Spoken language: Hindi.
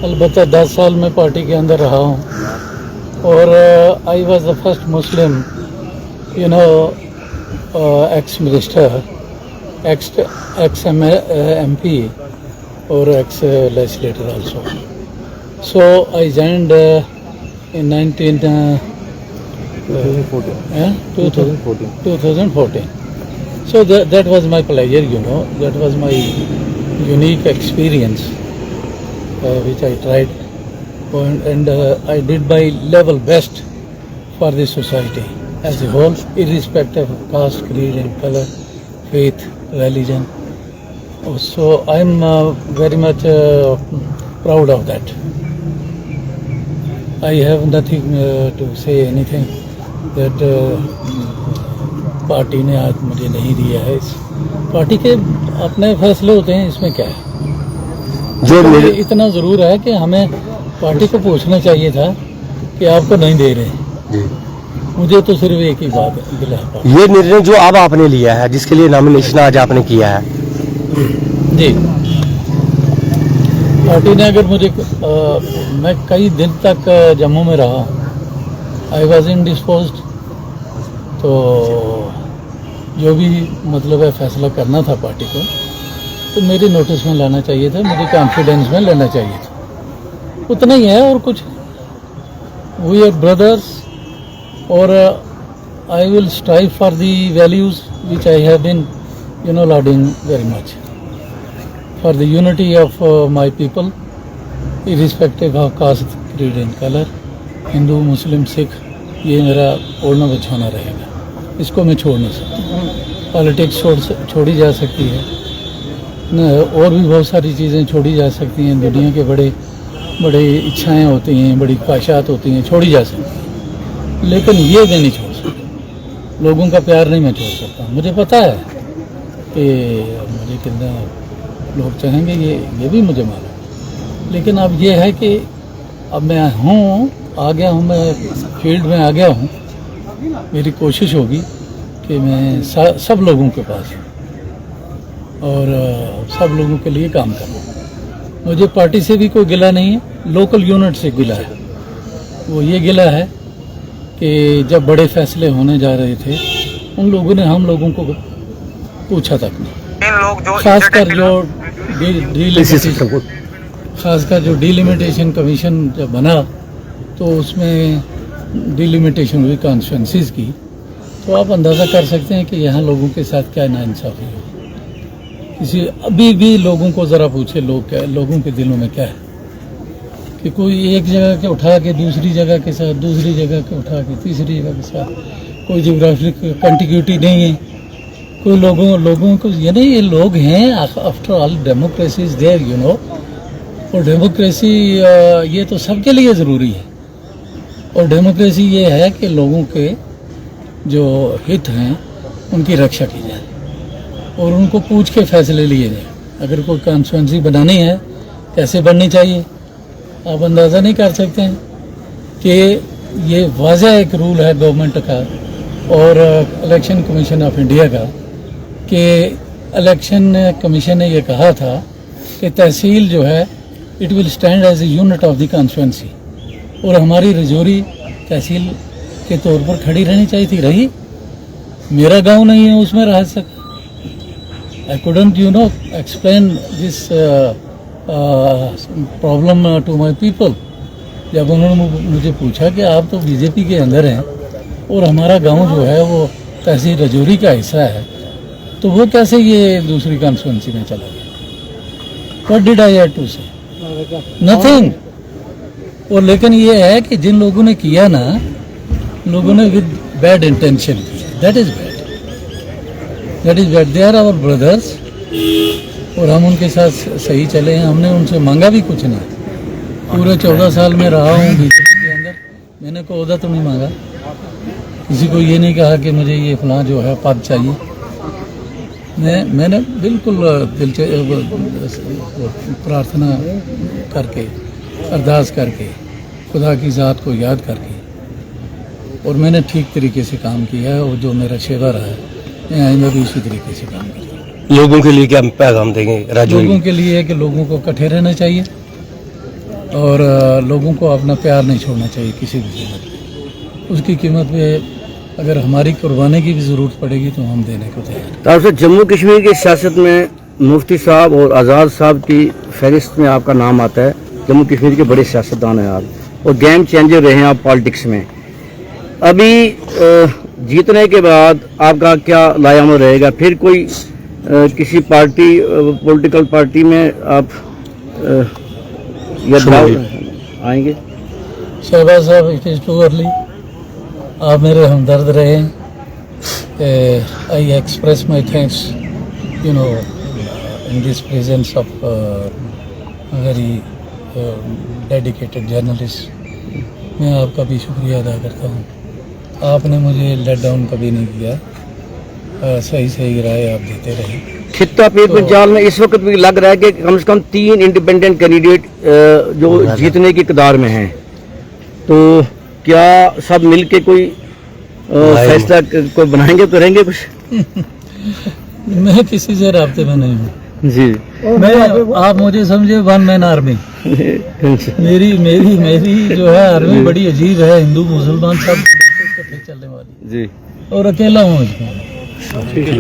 अलबत्ता 10 साल में पार्टी के अंदर रहा हूँ और I was the first Muslim ex minister, x MP और x legislator also. So I joined in 2014. So that was my pleasure, that was my unique experience which I tried, and I did my level best for the society as a whole, irrespective of caste, creed and color, faith, religion. So I'm very much proud of that. I have nothing to say anything that party ने आज मुझे नहीं दिया है. इस पार्टी के अपने फैसले होते हैं, इसमें क्या है. तो इतना ज़रूर है कि हमें पार्टी को पूछना चाहिए था कि आपको नहीं दे रहे. मुझे तो सिर्फ एक ही बात गिला है. ये निर्णय जो अब आपने लिया है, जिसके लिए नॉमिनेशन आज आपने किया है, जी, पार्टी ने अगर मुझे मैं कई दिन तक जम्मू में रहा, आई वॉज इंडिस्पोज्ड, तो जो भी मतलब है फैसला करना था पार्टी को, तो मेरे नोटिस में लाना चाहिए था, मुझे कॉन्फिडेंस में लेना चाहिए था. उतना ही है और कुछ. वी आर ब्रदर्स और I will strive for the values which I have been lauding very much, for the unity of my people, irrespective of caste, creed and color, Hindu, Muslim, Sikh. ये मेरा ओढ़ना बिछाना रहेगा, इसको मैं छोड़ नहीं सकता. पॉलिटिक्स छोड़ी जा सकती है, और भी बहुत सारी चीज़ें छोड़ी जा सकती हैं. दुनिया के बड़े इच्छाएं होती हैं, बड़ी ख्वाहिशात होती हैं, छोड़ी जा सकती हैं, लेकिन ये मैं नहीं छोड़ सकता. लोगों का प्यार नहीं मैं छोड़ सकता. मुझे पता है कि मुझे कितना लोग चाहेंगे, ये भी मुझे मालूम. लेकिन अब ये है कि अब मैं आ गया हूँ, मैं फील्ड में आ गया हूँ. मेरी कोशिश होगी कि मैं सब लोगों के पास और सब लोगों के लिए काम करूँ. मुझे पार्टी से भी कोई गिला नहीं है, लोकल यूनिट से गिला है. वो ये गिला है कि जब बड़े फैसले होने जा रहे थे, उन लोगों ने हम लोगों को पूछा तक नहीं. खासकर जो डिलिमिटेशन कमीशन जब बना, तो उसमें डिलिमिटेशन हुई कॉन्स्टिट्यूंसीज की, तो आप अंदाज़ा कर सकते हैं कि यहाँ लोगों के साथ क्या नाइंसाफ़ी हो. अभी भी लोगों को ज़रा पूछे लोगों के दिलों में क्या है, कि कोई एक जगह के उठा के दूसरी जगह के साथ, दूसरी जगह के उठा के तीसरी जगह के साथ, कोई जियोग्राफिक कंटिन्यूटी नहीं है. कोई लोगों को ये लोग हैं. After all democracy is there, और डेमोक्रेसी ये तो सबके लिए ज़रूरी है. और डेमोक्रेसी ये है कि लोगों के जो हित हैं उनकी रक्षा की जाए और उनको पूछ के फैसले लिए जाए. अगर कोई कॉन्स्टिट्यूंसी बनानी है, कैसे बननी चाहिए, आप अंदाज़ा नहीं कर सकते हैं कि ये वाज़ह एक रूल है गवर्नमेंट का और इलेक्शन कमीशन ऑफ इंडिया का, कि इलेक्शन कमीशन ने ये कहा था कि तहसील जो है it will stand as a unit of the constituency, और हमारी रजौरी तहसील के तौर पर खड़ी रहनी चाहिए थी. रही. मेरा गांव नहीं है, उसमें रह सका. I couldn't explain this problem to my people. जब उन्होंने मुझे पूछा कि आप तो बीजेपी के अंदर हैं और हमारा गांव जो है वो तहसील रजौरी का हिस्सा है, तो वो कैसे ये दूसरी कॉन्स्टिट्यूंसी में चला गया. What did I have to say? Nothing. और लेकिन ये है कि जिन लोगों ने किया ना, लोगों ने विद बैड इंटेंशन किया. That is bad. They are our brothers और हम उनके साथ सही चले हैं. हमने उनसे मांगा भी कुछ नहीं. पूरे 14 साल में रहा हूँ बीजेपी के अंदर, मैंने कोई ओहदा तो नहीं मांगा. किसी को ये नहीं कहा कि मुझे ये फलां जो है पद चाहिए. मैंने बिल्कुल दिल से प्रार्थना करके, अरदास करके, खुदा की ज़ात को याद करके, और मैंने ठीक तरीके से काम किया है. और जो मेरा शेवा रहा है, मैं आइंदा भी उसी तरीके से काम करूँगा. लोगों के लिए क्या पैगाम देंगे? लोगों के लिए है कि लोगों को इकट्ठे रहना चाहिए और लोगों को अपना प्यार नहीं छोड़ना चाहिए किसी भी कीमत पे। उसकी कीमत पे अगर हमारी कुर्बानी की भी ज़रूरत पड़ेगी तो हम देने को तैयार हैं। तार से जम्मू कश्मीर की सियासत में मुफ्ती साहब और आज़ाद साहब की फहरिस्त में आपका नाम आता है। जम्मू कश्मीर के बड़े सियासतदान हैं आप और गेम चेंजर रहे हैं आप पॉलिटिक्स में। अभी जीतने के बाद आपका क्या लायामल रहेगा? फिर कोई किसी पार्टी पॉलिटिकल पार्टी में आप या आएंगे? शहबाज साहब, इट इज़ टू अर्ली। आप मेरे हमदर्द रहे। I express my thanks you know in this presence of very dedicated journalist. मैं आपका भी शुक्रिया अदा करता हूँ। आपने मुझे लेट डाउन कभी नहीं किया। सही सही राय आप देते रहे। खित्ता पेपर जाल में इस वक्त भी लग रहा है कि कम से कम 3 इंडिपेंडेंट कैंडिडेट जो जीतने की कदार में हैं, तो क्या सब मिलके कोई फैसला कोई बनाएंगे, करेंगे कुछ? मैं किसी से राब्ते में नहीं हूँ जी। मैं आप मुझे समझे वन मैन आर्मी। मेरी मेरी मेरी जो है आर्मी बड़ी अजीब है, हिंदू मुसलमान सब इकट्ठे चलने वाली जी। और अकेला हूँ इसमें।